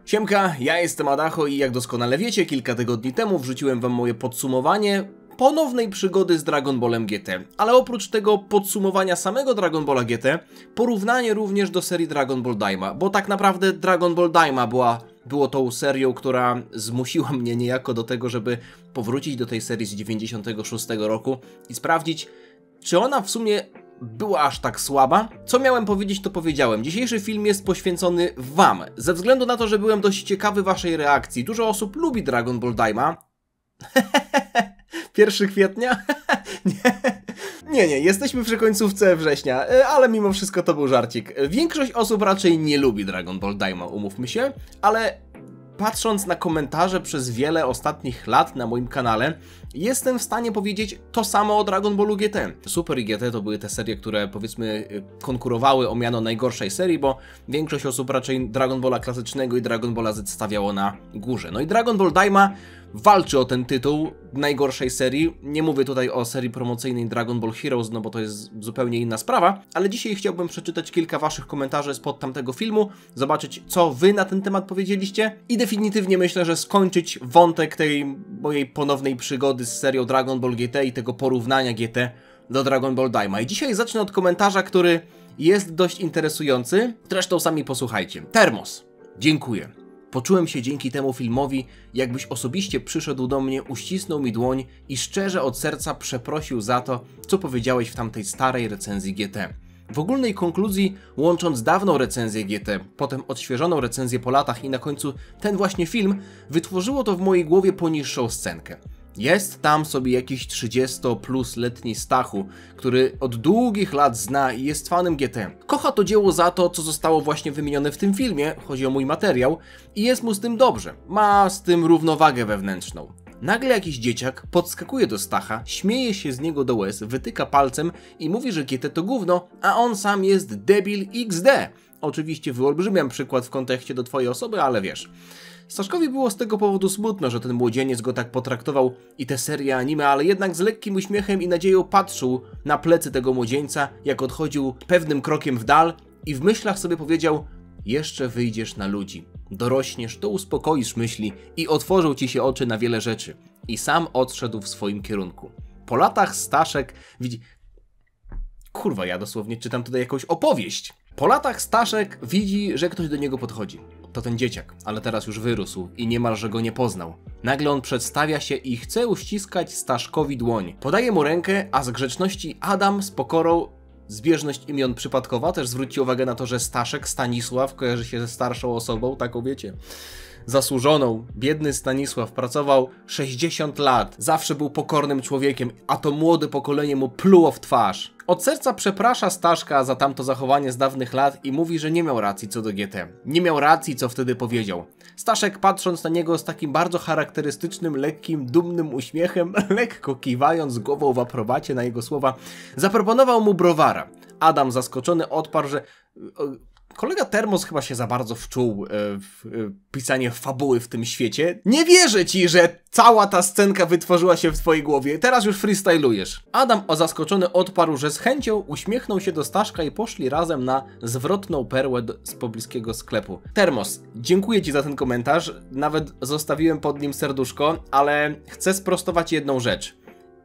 Siemka, ja jestem Adacho i jak doskonale wiecie, kilka tygodni temu wrzuciłem wam moje podsumowanie ponownej przygody z Dragon Ballem GT. Ale oprócz tego podsumowania samego Dragon Balla GT, porównanie również do serii Dragon Ball Daima, bo tak naprawdę Dragon Ball Daima było tą serią, która zmusiła mnie niejako do tego, żeby powrócić do tej serii z 96 roku i sprawdzić, czy ona w sumie była aż tak słaba? Co miałem powiedzieć, to powiedziałem. Dzisiejszy film jest poświęcony wam. Ze względu na to, że byłem dość ciekawy waszej reakcji. Dużo osób lubi Dragon Ball Daima. 1 kwietnia? Nie, jesteśmy przy końcówce września, ale mimo wszystko to był żarcik. Większość osób raczej nie lubi Dragon Ball Daima, umówmy się, ale patrząc na komentarze przez wiele ostatnich lat na moim kanale, jestem w stanie powiedzieć to samo o Dragon Ballu GT. Super i GT to były te serie, które powiedzmy konkurowały o miano najgorszej serii, bo większość osób raczej Dragon Balla klasycznego i Dragon Balla Z stawiało na górze. No i Dragon Ball Daima walczy o ten tytuł najgorszej serii. Nie mówię tutaj o serii promocyjnej Dragon Ball Heroes, no bo to jest zupełnie inna sprawa, ale dzisiaj chciałbym przeczytać kilka waszych komentarzy spod tamtego filmu, zobaczyć co wy na ten temat powiedzieliście i definitywnie myślę, że skończyć wątek tej mojej ponownej przygody z serią Dragon Ball GT i tego porównania GT do Dragon Ball Daima. I dzisiaj zacznę od komentarza, który jest dość interesujący, zresztą sami posłuchajcie. Termos, dziękuję. Poczułem się dzięki temu filmowi, jakbyś osobiście przyszedł do mnie, uścisnął mi dłoń i szczerze od serca przeprosił za to, co powiedziałeś w tamtej starej recenzji GT. W ogólnej konkluzji, łącząc dawną recenzję GT, potem odświeżoną recenzję po latach i na końcu ten właśnie film, wytworzyło to w mojej głowie poniższą scenkę. Jest tam sobie jakiś 30-plus-letni Stachu, który od długich lat zna i jest fanem GT. Kocha to dzieło za to, co zostało właśnie wymienione w tym filmie, chodzi o mój materiał, i jest mu z tym dobrze. Ma z tym równowagę wewnętrzną. Nagle jakiś dzieciak podskakuje do Stacha, śmieje się z niego do łez, wytyka palcem i mówi, że GT to gówno, a on sam jest debil XD. Oczywiście wyolbrzymiam przykład w kontekście do twojej osoby, ale wiesz. Staszkowi było z tego powodu smutno, że ten młodzieniec go tak potraktował i tę serię anime, ale jednak z lekkim uśmiechem i nadzieją patrzył na plecy tego młodzieńca, jak odchodził pewnym krokiem w dal i w myślach sobie powiedział: jeszcze wyjdziesz na ludzi, dorośniesz, to uspokoisz myśli i otworzą ci się oczy na wiele rzeczy. I sam odszedł w swoim kierunku. Po latach Staszek widzi... Kurwa, ja dosłownie czytam tutaj jakąś opowieść. Po latach Staszek widzi, że ktoś do niego podchodzi. To ten dzieciak, ale teraz już wyrósł i niemalże go nie poznał. Nagle on przedstawia się i chce uściskać Staszkowi dłoń. Podaje mu rękę, a z grzeczności Adam z pokorą, zbieżność imion przypadkowa, też zwróci uwagę na to, że Staszek, Stanisław, kojarzy się ze starszą osobą, taką wiecie, zasłużoną. Biedny Stanisław pracował 60 lat, zawsze był pokornym człowiekiem, a to młode pokolenie mu pluło w twarz. Od serca przeprasza Staszka za tamto zachowanie z dawnych lat i mówi, że nie miał racji co do GT. Nie miał racji, co wtedy powiedział. Staszek, patrząc na niego z takim bardzo charakterystycznym, lekkim, dumnym uśmiechem, lekko kiwając głową w aprobacie na jego słowa, zaproponował mu browara. Adam zaskoczony odparł, że... Kolega Termos chyba się za bardzo wczuł w pisanie fabuły w tym świecie. Nie wierzę ci, że cała ta scenka wytworzyła się w twojej głowie. Teraz już freestylujesz. Adam zaskoczony odparł, że z chęcią uśmiechnął się do Staszka i poszli razem na zwrotną perłę z pobliskiego sklepu. Termos, dziękuję ci za ten komentarz. Nawet zostawiłem pod nim serduszko, ale chcę sprostować jedną rzecz.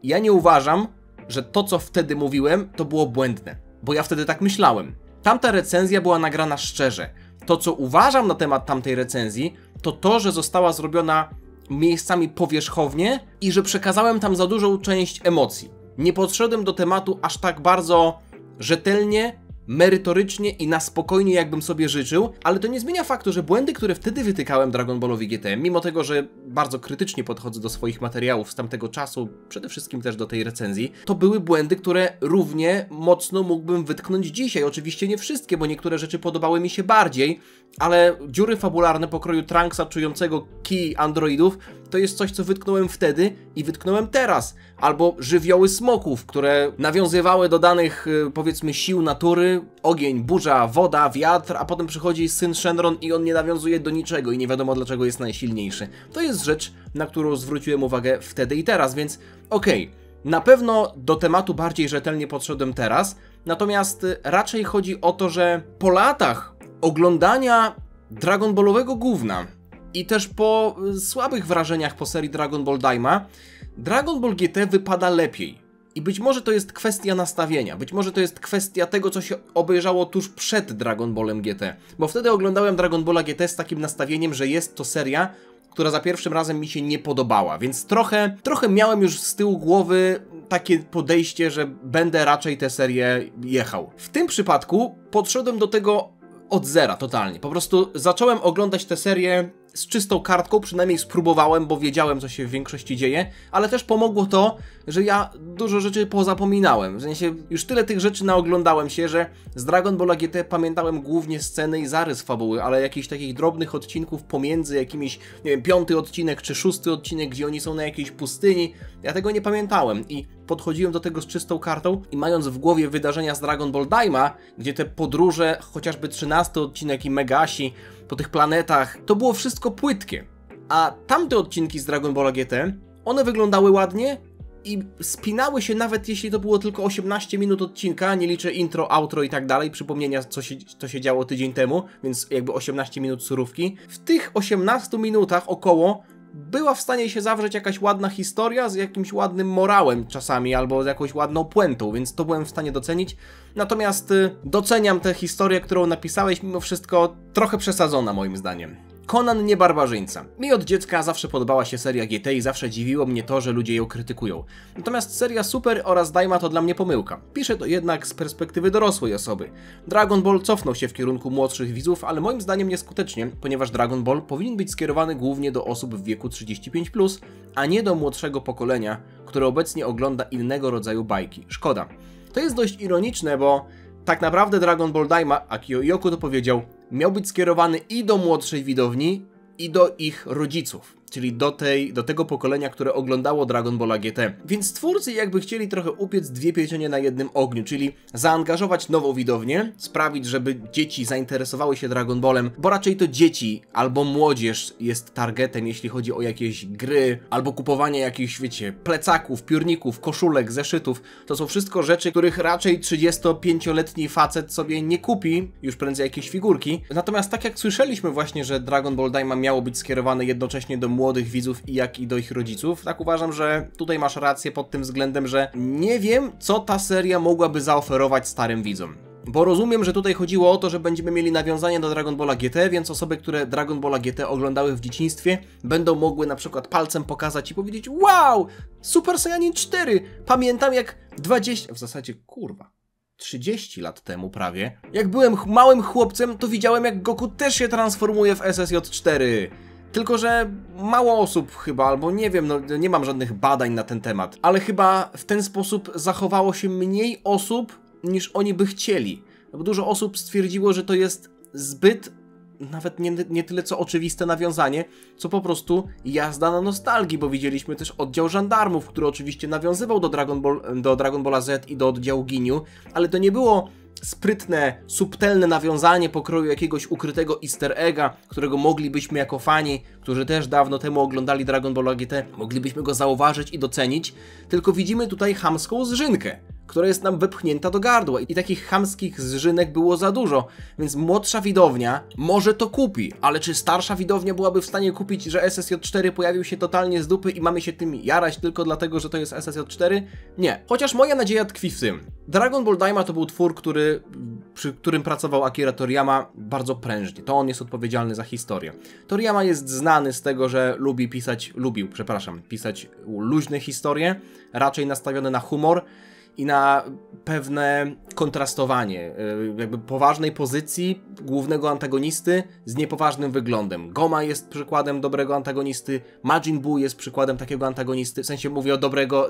Ja nie uważam, że to, co wtedy mówiłem, to było błędne. Bo ja wtedy tak myślałem. Tamta recenzja była nagrana szczerze. To, co uważam na temat tamtej recenzji, to to, że została zrobiona miejscami powierzchownie i że przekazałem tam za dużą część emocji. Nie podszedłem do tematu aż tak bardzo rzetelnie, merytorycznie i na spokojnie, jakbym sobie życzył, ale to nie zmienia faktu, że błędy, które wtedy wytykałem Dragon Ballowi GT, mimo tego, że bardzo krytycznie podchodzę do swoich materiałów z tamtego czasu, przede wszystkim też do tej recenzji, to były błędy, które równie mocno mógłbym wytknąć dzisiaj. Oczywiście nie wszystkie, bo niektóre rzeczy podobały mi się bardziej, ale dziury fabularne pokroju Trunksa czującego kij androidów to jest coś, co wytknąłem wtedy i wytknąłem teraz. Albo żywioły smoków, które nawiązywały do danych, powiedzmy, sił natury, ogień, burza, woda, wiatr, a potem przychodzi syn Shenron i on nie nawiązuje do niczego i nie wiadomo dlaczego jest najsilniejszy. To jest rzecz, na którą zwróciłem uwagę wtedy i teraz, więc okej. Na pewno do tematu bardziej rzetelnie podszedłem teraz, natomiast raczej chodzi o to, że po latach oglądania Dragon Ballowego gówna i też po słabych wrażeniach po serii Dragon Ball Daima, Dragon Ball GT wypada lepiej. I być może to jest kwestia nastawienia, być może to jest kwestia tego, co się obejrzało tuż przed Dragon Ballem GT. Bo wtedy oglądałem Dragon Balla GT z takim nastawieniem, że jest to seria, która za pierwszym razem mi się nie podobała, więc trochę miałem już z tyłu głowy takie podejście, że będę raczej tę serię jechał. W tym przypadku podszedłem do tego od zera totalnie. Po prostu zacząłem oglądać tę serię z czystą kartką, przynajmniej spróbowałem, bo wiedziałem, co się w większości dzieje, ale też pomogło to, że ja dużo rzeczy pozapominałem. W sensie już tyle tych rzeczy naoglądałem się, że z Dragon Balla GT pamiętałem głównie sceny i zarys fabuły, ale jakichś takich drobnych odcinków pomiędzy jakimiś, nie wiem, 5. odcinek czy 6. odcinek, gdzie oni są na jakiejś pustyni, ja tego nie pamiętałem i podchodziłem do tego z czystą kartą i mając w głowie wydarzenia z Dragon Ball Daima, gdzie te podróże, chociażby 13. odcinek i Megashi po tych planetach, to było wszystko płytkie. A tamte odcinki z Dragon Balla GT, one wyglądały ładnie i spinały się, nawet jeśli to było tylko 18 minut odcinka, nie liczę intro, outro i tak dalej, przypomnienia co się działo tydzień temu, więc jakby 18 minut surówki. W tych 18 minutach około była w stanie się zawrzeć jakaś ładna historia z jakimś ładnym morałem czasami, albo z jakąś ładną puentą, więc to byłem w stanie docenić. Natomiast doceniam tę historię, którą napisałeś, mimo wszystko trochę przesadzona moim zdaniem. Conan nie barbarzyńca. Mi od dziecka zawsze podobała się seria GT i zawsze dziwiło mnie to, że ludzie ją krytykują. Natomiast seria Super oraz Daima to dla mnie pomyłka. Piszę to jednak z perspektywy dorosłej osoby. Dragon Ball cofnął się w kierunku młodszych widzów, ale moim zdaniem nieskutecznie, ponieważ Dragon Ball powinien być skierowany głównie do osób w wieku 35+, a nie do młodszego pokolenia, które obecnie ogląda innego rodzaju bajki. Szkoda. To jest dość ironiczne, bo tak naprawdę Dragon Ball Daima, Akio Ioku to powiedział, miał być skierowany i do młodszej widowni, i do ich rodziców, czyli do tego pokolenia, które oglądało Dragon Balla GT. Więc twórcy jakby chcieli trochę upiec dwie pieczenie na jednym ogniu, czyli zaangażować nową widownię, sprawić, żeby dzieci zainteresowały się Dragon Ballem, bo raczej to dzieci albo młodzież jest targetem, jeśli chodzi o jakieś gry, albo kupowanie jakichś, wiecie, plecaków, piórników, koszulek, zeszytów. To są wszystko rzeczy, których raczej 35-letni facet sobie nie kupi, już prędzej jakieś figurki. Natomiast tak jak słyszeliśmy właśnie, że Dragon Ball Daima miało być skierowane jednocześnie do młodych widzów jak i do ich rodziców, tak uważam, że tutaj masz rację pod tym względem, że nie wiem, co ta seria mogłaby zaoferować starym widzom. Bo rozumiem, że tutaj chodziło o to, że będziemy mieli nawiązanie do Dragon Balla GT, więc osoby, które Dragon Balla GT oglądały w dzieciństwie, będą mogły na przykład palcem pokazać i powiedzieć: wow, Super Saiyanin 4! Pamiętam jak 20... w zasadzie, kurwa, 30 lat temu prawie, jak byłem małym chłopcem, to widziałem, jak Goku też się transformuje w SSJ4. Tylko że mało osób chyba, albo nie wiem, no nie mam żadnych badań na ten temat, ale chyba w ten sposób zachowało się mniej osób, niż oni by chcieli. Bo dużo osób stwierdziło, że to jest zbyt, nawet nie tyle co oczywiste nawiązanie, co po prostu jazda na nostalgii, bo widzieliśmy też oddział żandarmów, który oczywiście nawiązywał do Dragon Balla Z i do oddziału Ginyu, ale to nie było sprytne, subtelne nawiązanie pokroju jakiegoś ukrytego easter egga, którego moglibyśmy jako fani, którzy też dawno temu oglądali Dragon Ball GT, moglibyśmy go zauważyć i docenić, tylko widzimy tutaj chamską zżynkę, która jest nam wepchnięta do gardła i takich chamskich zżynek było za dużo, więc młodsza widownia może to kupi, ale czy starsza widownia byłaby w stanie kupić, że SSJ4 pojawił się totalnie z dupy i mamy się tym jarać tylko dlatego, że to jest SSJ4? Nie. Chociaż moja nadzieja tkwi w tym. Dragon Ball Daima to był twór, przy którym pracował Akira Toriyama bardzo prężnie. To on jest odpowiedzialny za historię. Toriyama jest znany z tego, że lubił pisać luźne historie, raczej nastawione na humor i na pewne kontrastowanie jakby poważnej pozycji głównego antagonisty z niepoważnym wyglądem. Goma jest przykładem dobrego antagonisty, Majin Buu jest przykładem takiego antagonisty, w sensie mówię o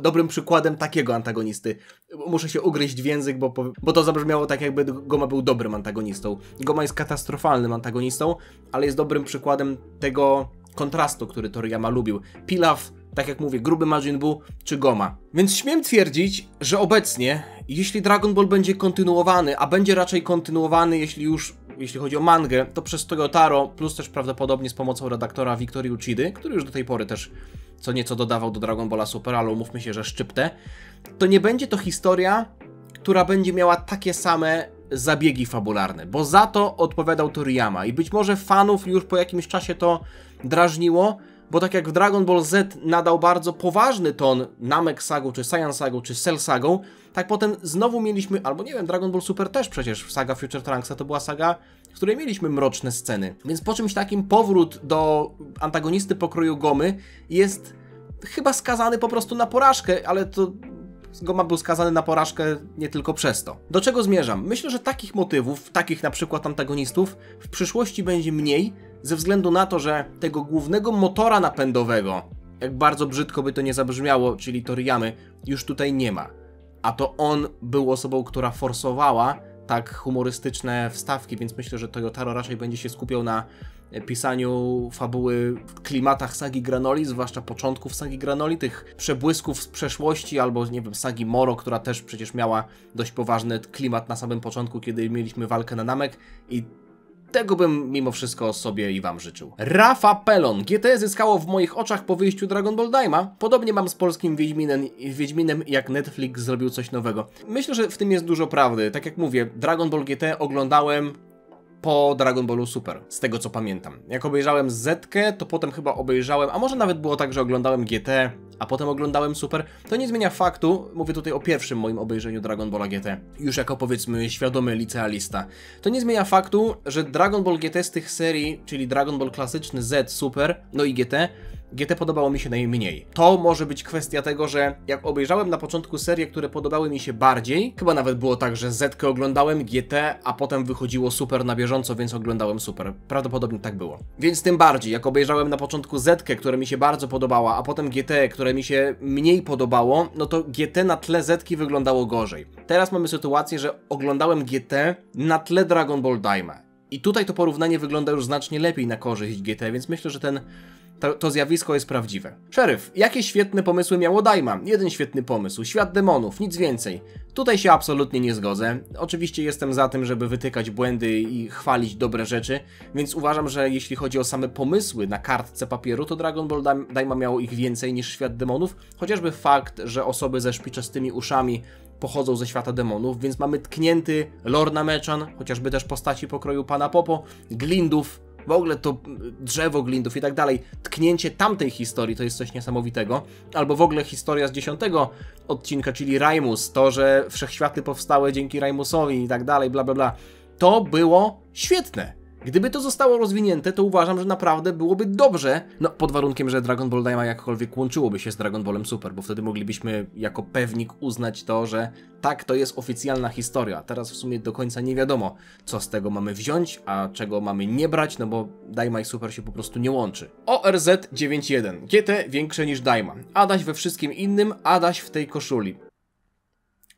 dobrym przykładem takiego antagonisty. Muszę się ugryźć w język, bo to zabrzmiało tak, jakby Goma był dobrym antagonistą. Goma jest katastrofalnym antagonistą, ale jest dobrym przykładem tego kontrastu, który Toriyama lubił. Pilaf, tak jak mówię, gruby Majin Buu czy Goma. Więc śmiem twierdzić, że obecnie, jeśli Dragon Ball będzie kontynuowany, a będzie raczej kontynuowany, jeśli chodzi o mangę, to przez Toyotaro, plus też prawdopodobnie z pomocą redaktora Victorii Uchidy, który już do tej pory też co nieco dodawał do Dragon Balla Super, ale umówmy się, że szczyptę, to nie będzie to historia, która będzie miała takie same zabiegi fabularne, bo za to odpowiadał Toriyama i być może fanów już po jakimś czasie to drażniło, bo tak jak w Dragon Ball Z nadał bardzo poważny ton Namek Sagą, czy Saiyan Sagą, czy Cell Sagą, tak potem znowu mieliśmy, albo nie wiem, Dragon Ball Super też przecież, saga Future Trunksa to była saga, w której mieliśmy mroczne sceny. Więc po czymś takim powrót do antagonisty pokroju Gomy jest chyba skazany po prostu na porażkę, ale to Goma był skazany na porażkę nie tylko przez to. Do czego zmierzam? Myślę, że takich motywów, takich na przykład antagonistów w przyszłości będzie mniej, ze względu na to, że tego głównego motora napędowego, jak bardzo brzydko by to nie zabrzmiało, czyli Toriyamy, już tutaj nie ma. A to on był osobą, która forsowała tak humorystyczne wstawki, więc myślę, że Toyotaro raczej będzie się skupiał na pisaniu fabuły w klimatach sagi Granoli, zwłaszcza początków sagi Granoli, tych przebłysków z przeszłości, albo nie wiem, sagi Moro, która też przecież miała dość poważny klimat na samym początku, kiedy mieliśmy walkę na Namek i tego bym mimo wszystko sobie i wam życzył. Rafa Pelon. GT zyskało w moich oczach po wyjściu Dragon Ball Daima. Podobnie mam z polskim Wiedźminem, jak Netflix zrobił coś nowego. Myślę, że w tym jest dużo prawdy. Tak jak mówię, Dragon Ball GT oglądałem po Dragon Ballu Super, z tego co pamiętam. Jak obejrzałem Zetkę, to potem chyba obejrzałem, a może nawet było tak, że oglądałem GT, a potem oglądałem Super. To nie zmienia faktu, mówię tutaj o pierwszym moim obejrzeniu Dragon Balla GT, już jako powiedzmy świadomy licealista. To nie zmienia faktu, że Dragon Ball GT z tych serii, czyli Dragon Ball klasyczny, Z, Super, no i GT podobało mi się najmniej. To może być kwestia tego, że jak obejrzałem na początku serie, które podobały mi się bardziej, chyba nawet było tak, że Zetkę oglądałem, GT, a potem wychodziło Super na bieżąco, więc oglądałem Super. Prawdopodobnie tak było. Więc tym bardziej, jak obejrzałem na początku Zetkę, która mi się bardzo podobała, a potem GT, które mi się mniej podobało, no to GT na tle Zetki wyglądało gorzej. Teraz mamy sytuację, że oglądałem GT na tle Dragon Ball Daima. I tutaj to porównanie wygląda już znacznie lepiej na korzyść GT, więc myślę, że to zjawisko jest prawdziwe. Szeryf, jakie świetne pomysły miało Daima? Jeden świetny pomysł, świat demonów, nic więcej. Tutaj się absolutnie nie zgodzę. Oczywiście jestem za tym, żeby wytykać błędy i chwalić dobre rzeczy, więc uważam, że jeśli chodzi o same pomysły na kartce papieru, to Dragon Ball Daima miało ich więcej niż świat demonów, chociażby fakt, że osoby ze szpiczastymi uszami pochodzą ze świata demonów, więc mamy tknięty lore Nameczan, chociażby też postaci pokroju Pana Popo, Glindów, w ogóle to drzewo Glindów i tak dalej. Tknięcie tamtej historii to jest coś niesamowitego. Albo w ogóle historia z 10 odcinka, czyli Raimus. To, że wszechświaty powstały dzięki Raimusowi i tak dalej, bla bla bla. To było świetne. Gdyby to zostało rozwinięte, to uważam, że naprawdę byłoby dobrze. No, pod warunkiem, że Dragon Ball Daima jakkolwiek łączyłoby się z Dragon Ballem Super, bo wtedy moglibyśmy jako pewnik uznać to, że tak, to jest oficjalna historia. Teraz w sumie do końca nie wiadomo, co z tego mamy wziąć, a czego mamy nie brać, no bo Daima i Super się po prostu nie łączy. ORZ 9.1. GT większe niż Daima. Adaś we wszystkim innym, Adaś w tej koszuli.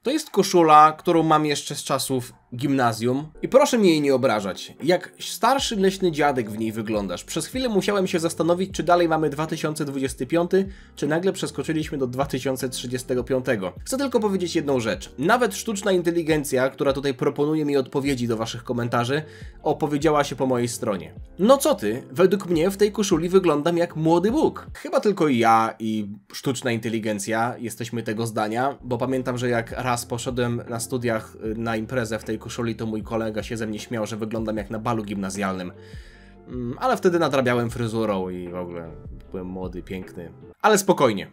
To jest koszula, którą mam jeszcze z czasów gimnazjum i proszę mnie jej nie obrażać. Jak starszy leśny dziadek w niej wyglądasz. Przez chwilę musiałem się zastanowić, czy dalej mamy 2025, czy nagle przeskoczyliśmy do 2035. Chcę tylko powiedzieć jedną rzecz. Nawet sztuczna inteligencja, która tutaj proponuje mi odpowiedzi do waszych komentarzy, opowiedziała się po mojej stronie. No co ty? Według mnie w tej koszuli wyglądam jak młody Bóg. Chyba tylko ja i sztuczna inteligencja jesteśmy tego zdania, bo pamiętam, że jak raz poszedłem na studiach na imprezę w tej koszuli, to mój kolega się ze mnie śmiał, że wyglądam jak na balu gimnazjalnym. Ale wtedy nadrabiałem fryzurą i w ogóle byłem młody, piękny. Ale spokojnie.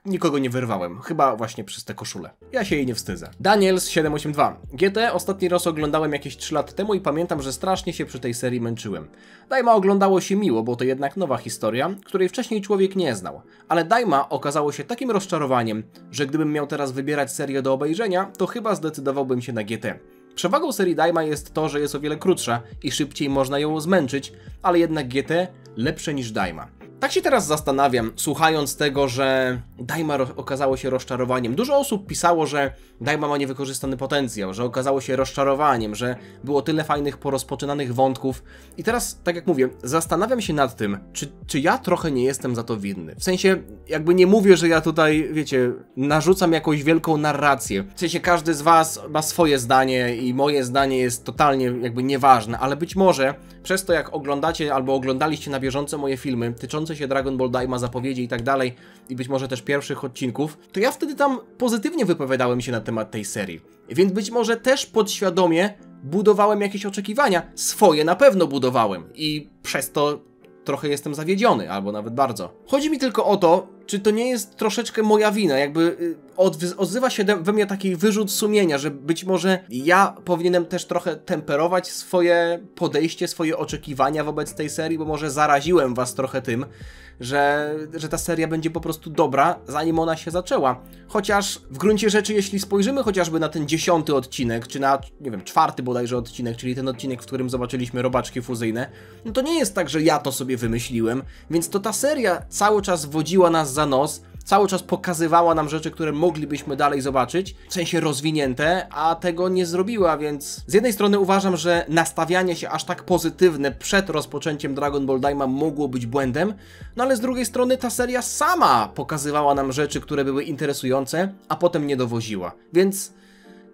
Nikogo nie wyrwałem, chyba właśnie przez tę koszulę. Ja się jej nie wstydzę. Daniels782. GT ostatni raz oglądałem jakieś 3 lata temu i pamiętam, że strasznie się przy tej serii męczyłem. Daima oglądało się miło, bo to jednak nowa historia, której wcześniej człowiek nie znał. Ale Daima okazało się takim rozczarowaniem, że gdybym miał teraz wybierać serię do obejrzenia, to chyba zdecydowałbym się na GT. Przewagą serii Daima jest to, że jest o wiele krótsza i szybciej można ją zmęczyć, ale jednak GT lepsze niż Daima. Tak się teraz zastanawiam, słuchając tego, że Daima okazało się rozczarowaniem. Dużo osób pisało, że Daima ma niewykorzystany potencjał, że okazało się rozczarowaniem, że było tyle fajnych, porozpoczynanych wątków. I teraz, tak jak mówię, zastanawiam się nad tym, czy ja trochę nie jestem za to winny. W sensie, jakby nie mówię, że ja tutaj, wiecie, narzucam jakąś wielką narrację. W sensie, każdy z was ma swoje zdanie i moje zdanie jest totalnie jakby nieważne, ale być może przez to, jak oglądacie albo oglądaliście na bieżąco moje filmy tyczące niełączące się Dragon Ball Daima zapowiedzi i tak dalej, i być może też pierwszych odcinków, to ja wtedy tam pozytywnie wypowiadałem się na temat tej serii. Więc być może też podświadomie budowałem jakieś oczekiwania. Swoje na pewno budowałem i przez to trochę jestem zawiedziony, albo nawet bardzo. Chodzi mi tylko o to, czy to nie jest troszeczkę moja wina, jakby odzywa się we mnie taki wyrzut sumienia, że być może ja powinienem też trochę temperować swoje podejście, swoje oczekiwania wobec tej serii, bo może zaraziłem was trochę tym, że ta seria będzie po prostu dobra, zanim ona się zaczęła. Chociaż w gruncie rzeczy, jeśli spojrzymy chociażby na ten 10. odcinek, czy na, nie wiem, 4. bodajże odcinek, czyli ten odcinek, w którym zobaczyliśmy robaczki fuzyjne, no to nie jest tak, że ja to sobie wymyśliłem, więc to ta seria cały czas wodziła nas za nos, cały czas pokazywała nam rzeczy, które moglibyśmy dalej zobaczyć, w sensie rozwinięte, a tego nie zrobiła, więc z jednej strony uważam, że nastawianie się aż tak pozytywne przed rozpoczęciem Dragon Ball Daima mogło być błędem, no ale z drugiej strony ta seria sama pokazywała nam rzeczy, które były interesujące, a potem nie dowoziła, więc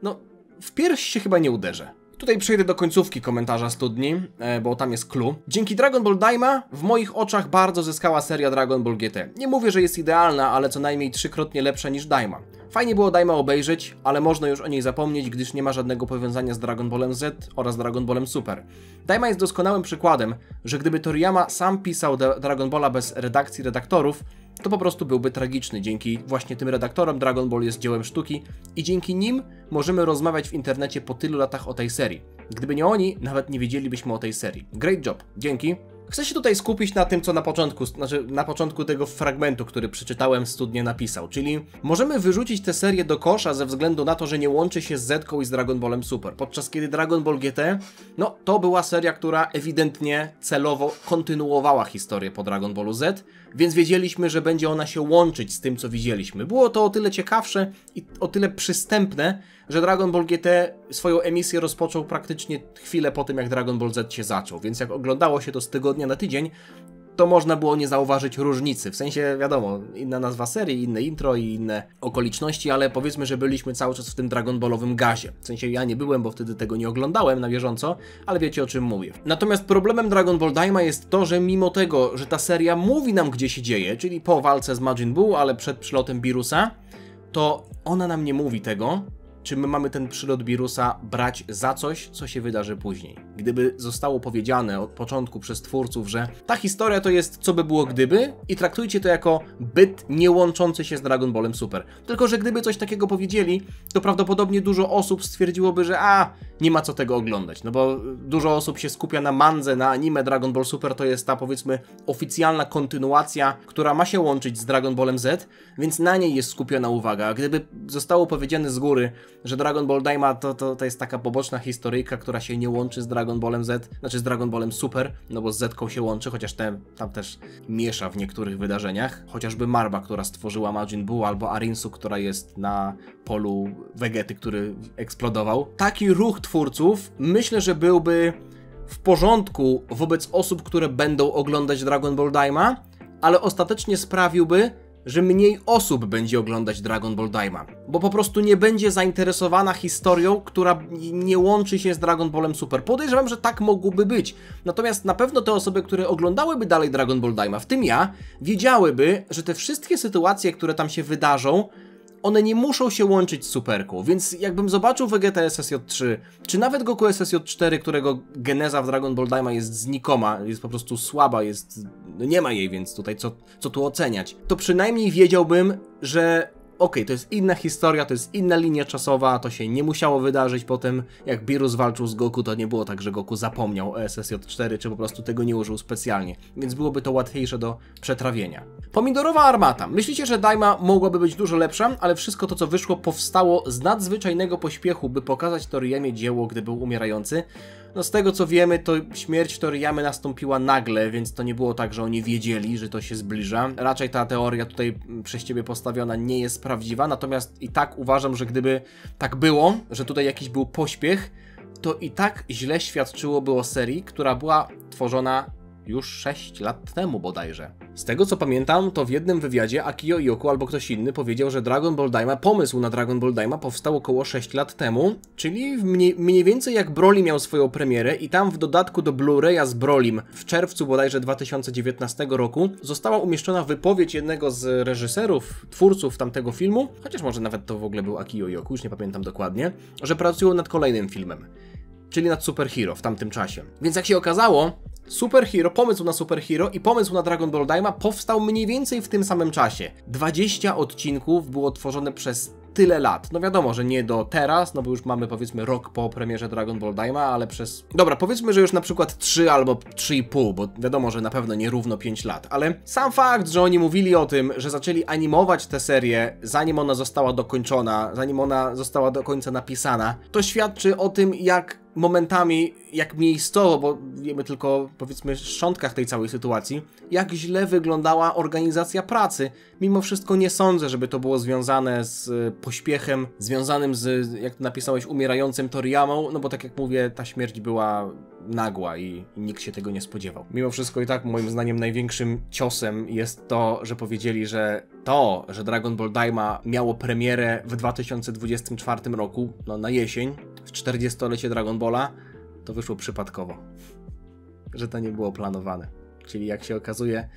no w pierś się chyba nie uderzę. Tutaj przejdę do końcówki komentarza studni, bo tam jest clue. Dzięki Dragon Ball Daima w moich oczach bardzo zyskała seria Dragon Ball GT. Nie mówię, że jest idealna, ale co najmniej 3-krotnie lepsza niż Daima. Fajnie było Daima obejrzeć, ale można już o niej zapomnieć, gdyż nie ma żadnego powiązania z Dragon Ballem Z oraz Dragon Ballem Super. Daima jest doskonałym przykładem, że gdyby Toriyama sam pisał Dragon Balla bez redakcji redaktorów, to po prostu byłby tragiczny. Dzięki właśnie tym redaktorom Dragon Ball jest dziełem sztuki i dzięki nim możemy rozmawiać w internecie po tylu latach o tej serii. Gdyby nie oni, nawet nie wiedzielibyśmy o tej serii. Great job. Dzięki. Chcę się tutaj skupić na tym, co na początku tego fragmentu, który przeczytałem, studnie napisał, czyli możemy wyrzucić tę serię do kosza ze względu na to, że nie łączy się z Zetką i z Dragon Ballem Super, podczas kiedy Dragon Ball GT, no to była seria, która ewidentnie celowo kontynuowała historię po Dragon Ballu Z, więc wiedzieliśmy, że będzie ona się łączyć z tym, co widzieliśmy. Było to o tyle ciekawsze i o tyle przystępne, że Dragon Ball GT swoją emisję rozpoczął praktycznie chwilę po tym, jak Dragon Ball Z się zaczął, więc jak oglądało się to z tygodnia na tydzień, to można było nie zauważyć różnicy. W sensie, wiadomo, inna nazwa serii, inne intro i inne okoliczności, ale powiedzmy, że byliśmy cały czas w tym Dragon Ballowym gazie. W sensie ja nie byłem, bo wtedy tego nie oglądałem na bieżąco, ale wiecie, o czym mówię. Natomiast problemem Dragon Ball Daima jest to, że mimo tego, że ta seria mówi nam, gdzie się dzieje, czyli po walce z Majin Buu, ale przed przylotem Birusa, to ona nam nie mówi tego, czy my mamy ten przylot Birusa brać za coś, co się wydarzy później. Gdyby zostało powiedziane od początku przez twórców, że ta historia to jest co by było gdyby i traktujcie to jako byt nie łączący się z Dragon Ballem Super. Tylko, że gdyby coś takiego powiedzieli, to prawdopodobnie dużo osób stwierdziłoby, że nie ma co tego oglądać, no bo dużo osób się skupia na mandze, na anime Dragon Ball Super, to jest ta, powiedzmy, oficjalna kontynuacja, która ma się łączyć z Dragon Ballem Z, więc na niej jest skupiona uwaga. A gdyby zostało powiedziane z góry, że Dragon Ball Daima to jest taka poboczna historyjka, która się nie łączy z Dragon Ballem Z, znaczy z Dragon Ballem Super, no bo z Z-ką się łączy, chociaż tam też miesza w niektórych wydarzeniach, chociażby Marba, która stworzyła Majin Buu, albo Arinsu, która jest na polu Vegety, który eksplodował. Taki ruch twórców myślę, że byłby w porządku wobec osób, które będą oglądać Dragon Ball Daima, ale ostatecznie sprawiłby, że mniej osób będzie oglądać Dragon Ball Daima, bo po prostu nie będzie zainteresowana historią, która nie łączy się z Dragon Ballem Super. Podejrzewam, że tak mogłoby być. Natomiast na pewno te osoby, które oglądałyby dalej Dragon Ball Daima, w tym ja, wiedziałyby, że te wszystkie sytuacje, które tam się wydarzą, one nie muszą się łączyć z Superką, więc jakbym zobaczył Vegeta SSJ3, czy nawet Goku SSJ4, którego geneza w Dragon Ball Daima jest znikoma, jest po prostu słaba, no nie ma jej, więc tutaj co tu oceniać, to przynajmniej wiedziałbym, że okej, to jest inna historia, to jest inna linia czasowa, to się nie musiało wydarzyć potem, jak Beerus walczył z Goku, to nie było tak, że Goku zapomniał o SSJ4, czy po prostu tego nie użył specjalnie, więc byłoby to łatwiejsze do przetrawienia. Pomidorowa armata. Myślicie, że Daima mogłaby być dużo lepsza, ale wszystko to, co wyszło, powstało z nadzwyczajnego pośpiechu, by pokazać Toriyamie dzieło, gdy był umierający? No z tego co wiemy, to śmierć Toriyamy nastąpiła nagle, więc to nie było tak, że oni wiedzieli, że to się zbliża. Raczej ta teoria tutaj przez ciebie postawiona nie jest prawdziwa, natomiast i tak uważam, że gdyby tak było, że tutaj jakiś był pośpiech, to i tak źle świadczyłoby o serii, która była tworzona już 6 lat temu bodajże. Z tego co pamiętam, to w jednym wywiadzie Akio Ioku albo ktoś inny powiedział, że Dragon Ball Daima, pomysł na Dragon Ball Daima powstał około 6 lat temu, czyli mniej więcej jak Broly miał swoją premierę i tam w dodatku do Blu-raya z Brolim w czerwcu bodajże 2019 roku została umieszczona wypowiedź jednego z reżyserów, twórców tamtego filmu, chociaż może nawet to w ogóle był Akio Ioku, już nie pamiętam dokładnie, że pracują nad kolejnym filmem, czyli nad Super Hero w tamtym czasie. Więc jak się okazało, Super Hero, pomysł na Super Hero i pomysł na Dragon Ball Daima powstał mniej więcej w tym samym czasie. 20 odcinków było tworzone przez tyle lat. No wiadomo, że nie do teraz, no bo już mamy powiedzmy rok po premierze Dragon Ball Daima, ale przez... Dobra, powiedzmy, że już na przykład 3 albo 3,5, bo wiadomo, że na pewno nie równo 5 lat, ale sam fakt, że oni mówili o tym, że zaczęli animować tę serię, zanim ona została dokończona, zanim ona została do końca napisana, to świadczy o tym, jak momentami, jak miejscowo, bo wiemy tylko powiedzmy w szczątkach tej całej sytuacji, jak źle wyglądała organizacja pracy. Mimo wszystko nie sądzę, żeby to było związane z pośpiechem, związanym z, jak to napisałeś, umierającym Toriyamą, no bo tak jak mówię, ta śmierć była nagła i nikt się tego nie spodziewał. Mimo wszystko i tak moim zdaniem największym ciosem jest to, że powiedzieli, że Dragon Ball Daima miało premierę w 2024 roku, no na jesień, w 40-lecie Dragon Balla, to wyszło przypadkowo. Że to nie było planowane. Czyli jak się okazuje,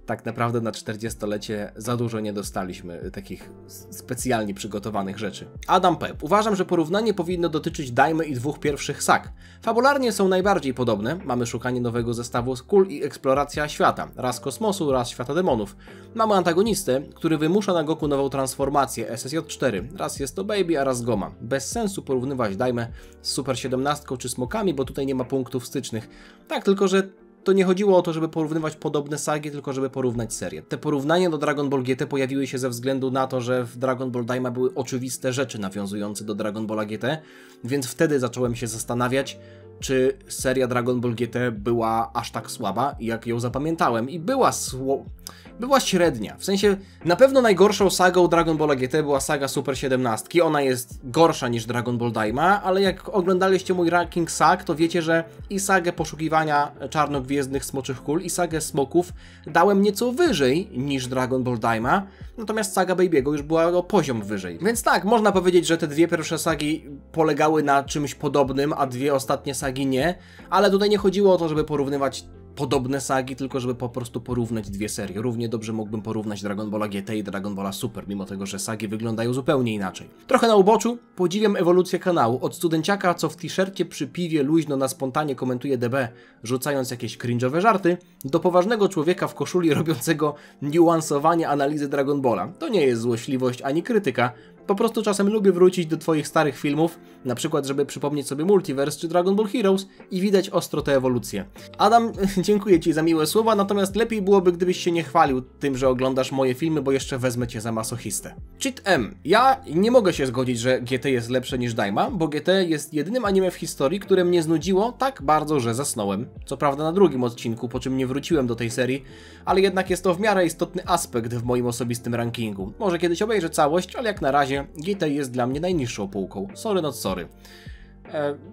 tak naprawdę na 40-lecie za dużo nie dostaliśmy takich specjalnie przygotowanych rzeczy. Adam Pep. Uważam, że porównanie powinno dotyczyć Daimy i dwóch pierwszych sag. Fabularnie są najbardziej podobne. Mamy szukanie nowego zestawu kul i eksploracja świata. Raz kosmosu, raz świata demonów. Mamy antagonistę, który wymusza na Goku nową transformację SSJ4. Raz jest to Baby, a raz Goma. Bez sensu porównywać Daimę z Super 17 czy Smokami, bo tutaj nie ma punktów stycznych. Tak, tylko że to nie chodziło o to, żeby porównywać podobne sagi, tylko żeby porównać serię. Te porównania do Dragon Ball GT pojawiły się ze względu na to, że w Dragon Ball Daima były oczywiste rzeczy nawiązujące do Dragon Balla GT, więc wtedy zacząłem się zastanawiać, czy seria Dragon Ball GT była aż tak słaba, jak ją zapamiętałem. I była średnia. W sensie, na pewno najgorszą sagą Dragon Balla GT była saga Super 17. Ona jest gorsza niż Dragon Ball Daima, ale jak oglądaliście mój ranking sag, to wiecie, że i sagę poszukiwania czarnogwiezdnych smoczych kul, i sagę smoków dałem nieco wyżej niż Dragon Ball Daima, natomiast saga Baby'ego już była o poziom wyżej. Więc tak, można powiedzieć, że te dwie pierwsze sagi polegały na czymś podobnym, a dwie ostatnie sagi nie, ale tutaj nie chodziło o to, żeby porównywać podobne sagi, tylko żeby po prostu porównać dwie serie. Równie dobrze mógłbym porównać Dragon Balla GT i Dragon Balla Super, mimo tego, że sagi wyglądają zupełnie inaczej. Trochę na uboczu, podziwiam ewolucję kanału. Od studenciaka, co w t-shircie przy piwie luźno na spontanie komentuje DB, rzucając jakieś cringe'owe żarty, do poważnego człowieka w koszuli robiącego niuansowanie analizy Dragon Balla. To nie jest złośliwość ani krytyka. Po prostu czasem lubię wrócić do twoich starych filmów, na przykład żeby przypomnieć sobie Multiverse czy Dragon Ball Heroes i widać ostro tę ewolucję. Adam, dziękuję ci za miłe słowa, natomiast lepiej byłoby, gdybyś się nie chwalił tym, że oglądasz moje filmy, bo jeszcze wezmę cię za masochistę. Cheat M. Ja nie mogę się zgodzić, że GT jest lepsze niż Daima, bo GT jest jedynym anime w historii, które mnie znudziło tak bardzo, że zasnąłem. Co prawda na drugim odcinku, po czym nie wróciłem do tej serii, ale jednak jest to w miarę istotny aspekt w moim osobistym rankingu. Może kiedyś obejrzę całość, ale jak na razie GT jest dla mnie najniższą półką. Sorry not sorry.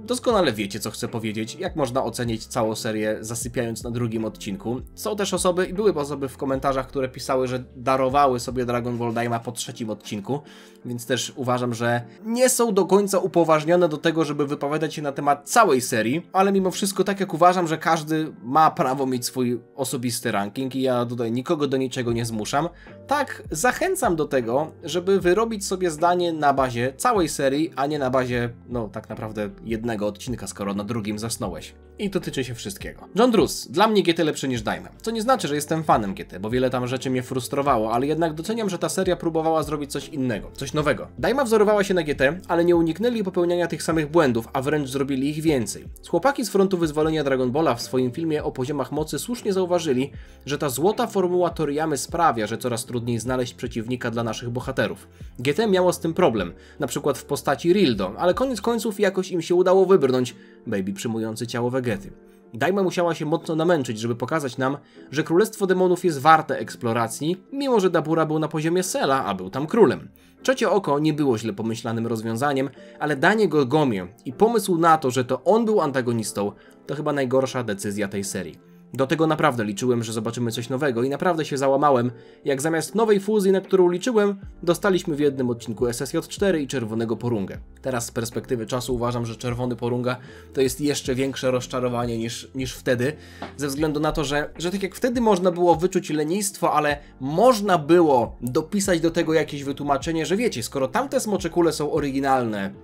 Doskonale wiecie, co chcę powiedzieć, jak można ocenić całą serię zasypiając na drugim odcinku. Są też osoby, i były osoby w komentarzach, które pisały, że darowały sobie Dragon Ball Daima po trzecim odcinku, więc też uważam, że nie są do końca upoważnione do tego, żeby wypowiadać się na temat całej serii, ale mimo wszystko, tak jak uważam, że każdy ma prawo mieć swój osobisty ranking i ja tutaj nikogo do niczego nie zmuszam, tak zachęcam do tego, żeby wyrobić sobie zdanie na bazie całej serii, a nie na bazie, no tak naprawdę jednego odcinka, skoro na drugim zasnąłeś. I to tyczy się wszystkiego. John Druss. Dla mnie GT lepsze niż Daima. Co nie znaczy, że jestem fanem GT, bo wiele tam rzeczy mnie frustrowało, ale jednak doceniam, że ta seria próbowała zrobić coś innego, coś nowego. Daima wzorowała się na GT, ale nie uniknęli popełniania tych samych błędów, a wręcz zrobili ich więcej. Chłopaki z frontu wyzwolenia Dragon Balla w swoim filmie o poziomach mocy słusznie zauważyli, że ta złota formuła Toriyamy sprawia, że coraz trudniej znaleźć przeciwnika dla naszych bohaterów. GT miało z tym problem, na przykład w postaci Rildo, ale koniec końców jakoś im się udało wybrnąć, Baby przyjmujący ciało Vegety. Daima musiała się mocno namęczyć, żeby pokazać nam, że Królestwo Demonów jest warte eksploracji, mimo że Dabura był na poziomie Cella, a był tam królem. Trzecie oko nie było źle pomyślanym rozwiązaniem, ale danie go Gomie i pomysł na to, że to on był antagonistą, to chyba najgorsza decyzja tej serii. Do tego naprawdę liczyłem, że zobaczymy coś nowego i naprawdę się załamałem, jak zamiast nowej fuzji, na którą liczyłem, dostaliśmy w jednym odcinku SSJ4 i Czerwonego Porungę. Teraz z perspektywy czasu uważam, że Czerwony Porunga to jest jeszcze większe rozczarowanie niż wtedy, ze względu na to, że tak jak wtedy można było wyczuć lenistwo, ale można było dopisać do tego jakieś wytłumaczenie, że wiecie, skoro tamte smoczekule są oryginalne,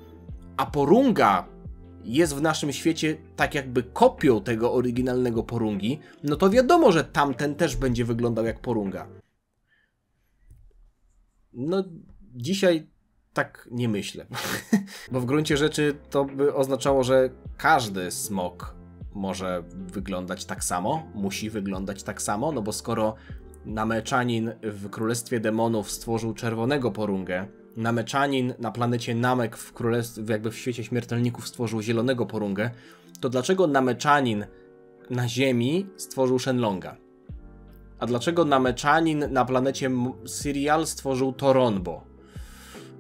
a Porunga jest w naszym świecie tak jakby kopią tego oryginalnego Porungi, no to wiadomo, że tamten też będzie wyglądał jak Porunga. No, dzisiaj tak nie myślę. Bo w gruncie rzeczy to by oznaczało, że każdy smok może wyglądać tak samo, musi wyglądać tak samo, no bo skoro Nameczanin w Królestwie Demonów stworzył Czerwonego Porungę, Nameczanin na planecie Namek jakby w świecie śmiertelników stworzył Zielonego Porungę, to dlaczego Nameczanin na Ziemi stworzył Shenlonga? A dlaczego Nameczanin na planecie Sirial stworzył Toronbo?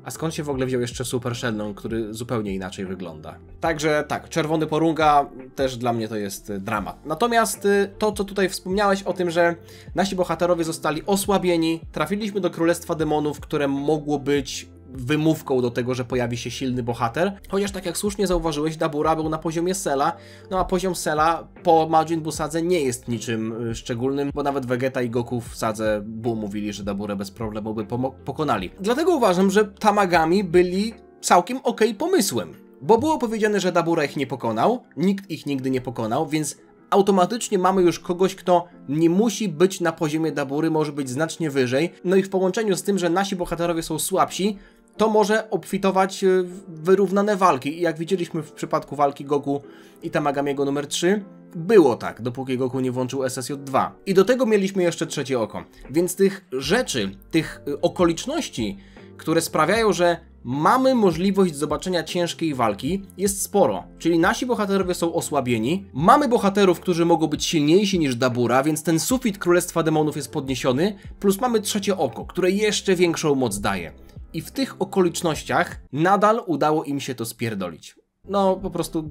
A skąd się w ogóle wziął jeszcze Super Shenlong, który zupełnie inaczej wygląda? Także tak, Czerwony Porunga też dla mnie to jest dramat. Natomiast to, co tutaj wspomniałeś o tym, że nasi bohaterowie zostali osłabieni, trafiliśmy do Królestwa Demonów, które mogło być wymówką do tego, że pojawi się silny bohater. Chociaż tak jak słusznie zauważyłeś, Dabura był na poziomie Cella, no a poziom Cella po Majin Buu Sadze nie jest niczym szczególnym, bo nawet Vegeta i Goku w Sadze Buu mówili, że Daburę bez problemu by pokonali. Dlatego uważam, że Tamagami byli całkiem okej pomysłem, bo było powiedziane, że Dabura ich nie pokonał, nikt ich nigdy nie pokonał, więc automatycznie mamy już kogoś, kto nie musi być na poziomie Dabury, może być znacznie wyżej, no i w połączeniu z tym, że nasi bohaterowie są słabsi, to może obfitować wyrównane walki. I jak widzieliśmy w przypadku walki Goku i Tamagamiego numer 3, było tak, dopóki Goku nie włączył SSJ2. I do tego mieliśmy jeszcze trzecie oko. Więc tych rzeczy, tych okoliczności, które sprawiają, że mamy możliwość zobaczenia ciężkiej walki, jest sporo. Czyli nasi bohaterowie są osłabieni, mamy bohaterów, którzy mogą być silniejsi niż Dabura, więc ten sufit Królestwa Demonów jest podniesiony, plus mamy trzecie oko, które jeszcze większą moc daje. I w tych okolicznościach nadal udało im się to spierdolić. No, po prostu,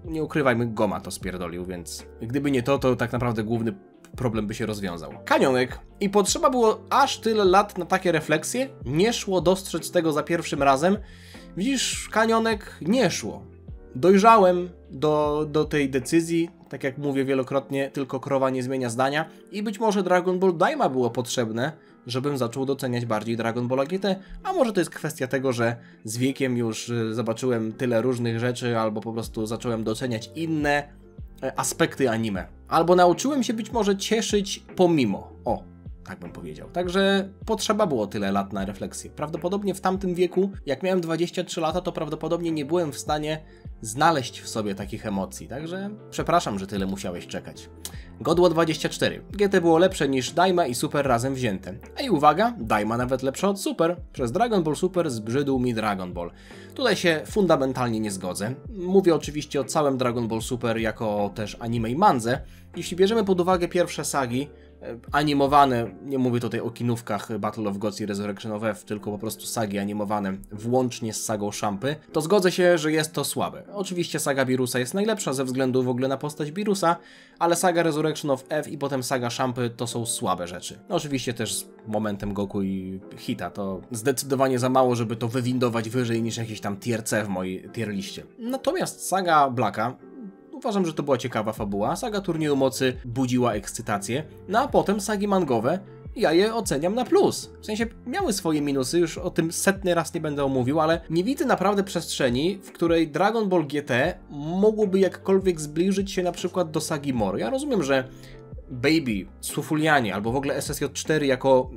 nie ukrywajmy, Goma to spierdolił, więc gdyby nie to, to tak naprawdę główny problem by się rozwiązał. Kanionek. I potrzeba było aż tyle lat na takie refleksje? Nie szło dostrzec tego za pierwszym razem? Widzisz, Kanionek, nie szło. Dojrzałem do tej decyzji, tak jak mówię wielokrotnie, tylko krowa nie zmienia zdania i być może Dragon Ball Daima było potrzebne, żebym zaczął doceniać bardziej Dragon Ball GT, a może to jest kwestia tego, że z wiekiem już zobaczyłem tyle różnych rzeczy, albo po prostu zacząłem doceniać inne aspekty anime. Albo nauczyłem się być może cieszyć pomimo. O, tak bym powiedział. Także potrzeba było tyle lat na refleksję. Prawdopodobnie w tamtym wieku, jak miałem 23 lata, to prawdopodobnie nie byłem w stanie znaleźć w sobie takich emocji. Także przepraszam, że tyle musiałeś czekać. Godło 24. GT było lepsze niż Daima i Super razem wzięte. A i uwaga, Daima nawet lepsze od Super. Przez Dragon Ball Super zbrzydł mi Dragon Ball. Tutaj się fundamentalnie nie zgodzę. Mówię oczywiście o całym Dragon Ball Super jako też anime i mandze. Jeśli bierzemy pod uwagę pierwsze sagi, animowane, nie mówię tutaj o kinówkach Battle of Gods i Resurrection of F, tylko po prostu sagi animowane, włącznie z sagą Szampy, to zgodzę się, że jest to słabe. Oczywiście saga Birusa jest najlepsza ze względu w ogóle na postać Birusa, ale saga Resurrection of F i potem saga Szampy to są słabe rzeczy. Oczywiście też z momentem Goku i Hita to zdecydowanie za mało, żeby to wywindować wyżej niż jakiś tam tier C w mojej tier liście. Natomiast saga Blacka, uważam, że to była ciekawa fabuła. Saga Turnieju Mocy budziła ekscytację, no a potem sagi mangowe ja je oceniam na plus. W sensie miały swoje minusy, już o tym setny raz nie będę mówił, ale nie widzę naprawdę przestrzeni, w której Dragon Ball GT mogłoby jakkolwiek zbliżyć się na przykład do sagi Moro. Ja rozumiem, że Baby, Sufulianie albo w ogóle SSJ4 jako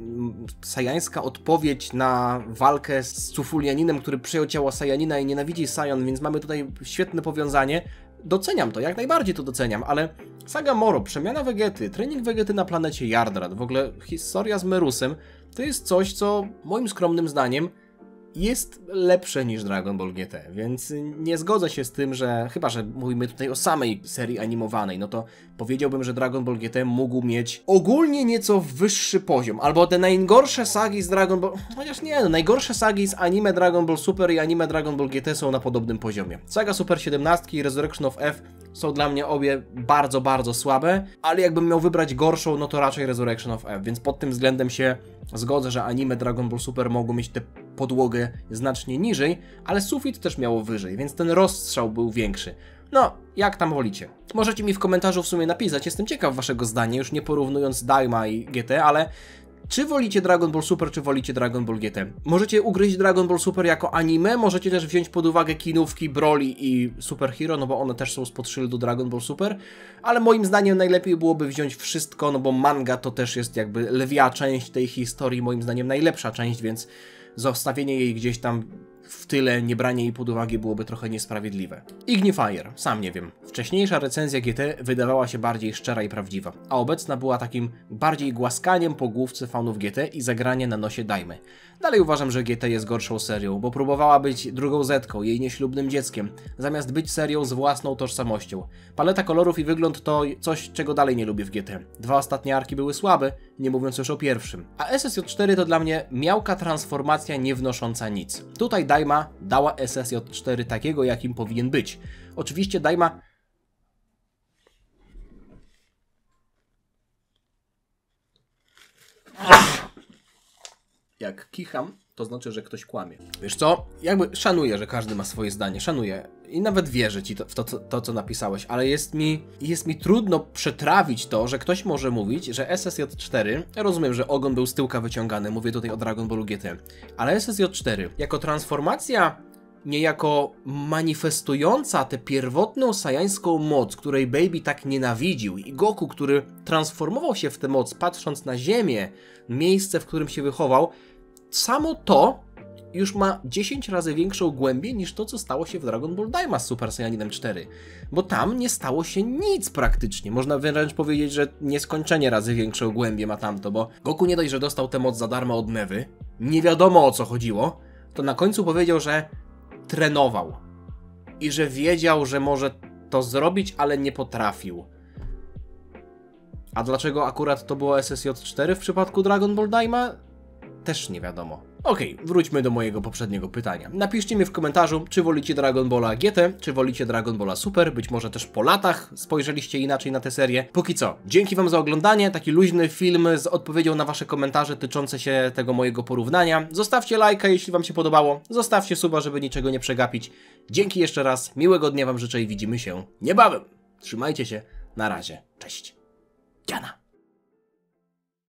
sajańska odpowiedź na walkę z Sufulianinem, który przyjął ciało Sajanina i nienawidzi Saiyan, więc mamy tutaj świetne powiązanie. Doceniam to, jak najbardziej to doceniam, ale saga Moro, przemiana Vegety, trening Vegety na planecie Yardrat, w ogóle historia z Merusem, to jest coś, co moim skromnym zdaniem jest lepsze niż Dragon Ball GT, więc nie zgodzę się z tym, że chyba, że mówimy tutaj o samej serii animowanej, no to powiedziałbym, że Dragon Ball GT mógł mieć ogólnie nieco wyższy poziom, albo te najgorsze sagi z Dragon Ball, chociaż nie, no najgorsze sagi z anime Dragon Ball Super i anime Dragon Ball GT są na podobnym poziomie. Saga Super 17 i Resurrection of F są dla mnie obie bardzo, bardzo słabe, ale jakbym miał wybrać gorszą, no to raczej Resurrection of F, więc pod tym względem się zgodzę, że anime Dragon Ball Super mogło mieć tę podłogę znacznie niżej, ale sufit też miało wyżej, więc ten rozstrzał był większy. No, jak tam wolicie. Możecie mi w komentarzu w sumie napisać, jestem ciekaw waszego zdania, już nie porównując Daima i GT, ale czy wolicie Dragon Ball Super, czy wolicie Dragon Ball GT? Możecie ugryźć Dragon Ball Super jako anime, możecie też wziąć pod uwagę kinówki Broly i Super Hero, no bo one też są spod szyldu Dragon Ball Super, ale moim zdaniem najlepiej byłoby wziąć wszystko, no bo manga to też jest jakby lwia część tej historii, moim zdaniem najlepsza część, więc zostawienie jej gdzieś tam w tyle, nie branie jej pod uwagę byłoby trochę niesprawiedliwe. Ignifier, sam nie wiem. Wcześniejsza recenzja GT wydawała się bardziej szczera i prawdziwa, a obecna była takim bardziej głaskaniem po główce fanów GT i zagranie na nosie Daimy. Dalej uważam, że GT jest gorszą serią, bo próbowała być drugą Zetką, jej nieślubnym dzieckiem, zamiast być serią z własną tożsamością. Paleta kolorów i wygląd to coś, czego dalej nie lubię w GT. Dwa ostatnie arki były słabe, nie mówiąc już o pierwszym. A SSJ4 to dla mnie miałka transformacja nie wnosząca nic. Tutaj Daima dała SSJ4 takiego, jakim powinien być. Oczywiście Daima... Jak kicham, to znaczy, że ktoś kłamie. Wiesz co? Jakby szanuję, że każdy ma swoje zdanie, szanuję. I nawet wierzę ci w to, co napisałeś, ale jest mi trudno przetrawić to, że ktoś może mówić, że SSJ4, ja rozumiem, że ogon był z tyłka wyciągany, mówię tutaj o Dragon Ballu GT, ale SSJ4 jako transformacja niejako manifestująca tę pierwotną sajańską moc, której Baby tak nienawidził, i Goku, który transformował się w tę moc, patrząc na ziemię, miejsce, w którym się wychował, samo to już ma 10 razy większą głębię niż to, co stało się w Dragon Ball Daima z Super Saiyanem 4. Bo tam nie stało się nic praktycznie. Można wręcz powiedzieć, że nieskończenie razy większą głębię ma tamto, bo Goku nie dość, że dostał tę moc za darmo od Newy, nie wiadomo o co chodziło, to na końcu powiedział, że trenował. I że wiedział, że może to zrobić, ale nie potrafił. A dlaczego akurat to było SSJ4 w przypadku Dragon Ball Daima? Też nie wiadomo. Okej, wróćmy do mojego poprzedniego pytania. Napiszcie mi w komentarzu, czy wolicie Dragon Balla GT, czy wolicie Dragon Balla Super, być może też po latach spojrzeliście inaczej na tę serię. Póki co, dzięki wam za oglądanie, taki luźny film z odpowiedzią na wasze komentarze tyczące się tego mojego porównania. Zostawcie lajka, jeśli wam się podobało, zostawcie suba, żeby niczego nie przegapić. Dzięki jeszcze raz, miłego dnia wam życzę i widzimy się niebawem. Trzymajcie się, na razie, cześć. Dziana.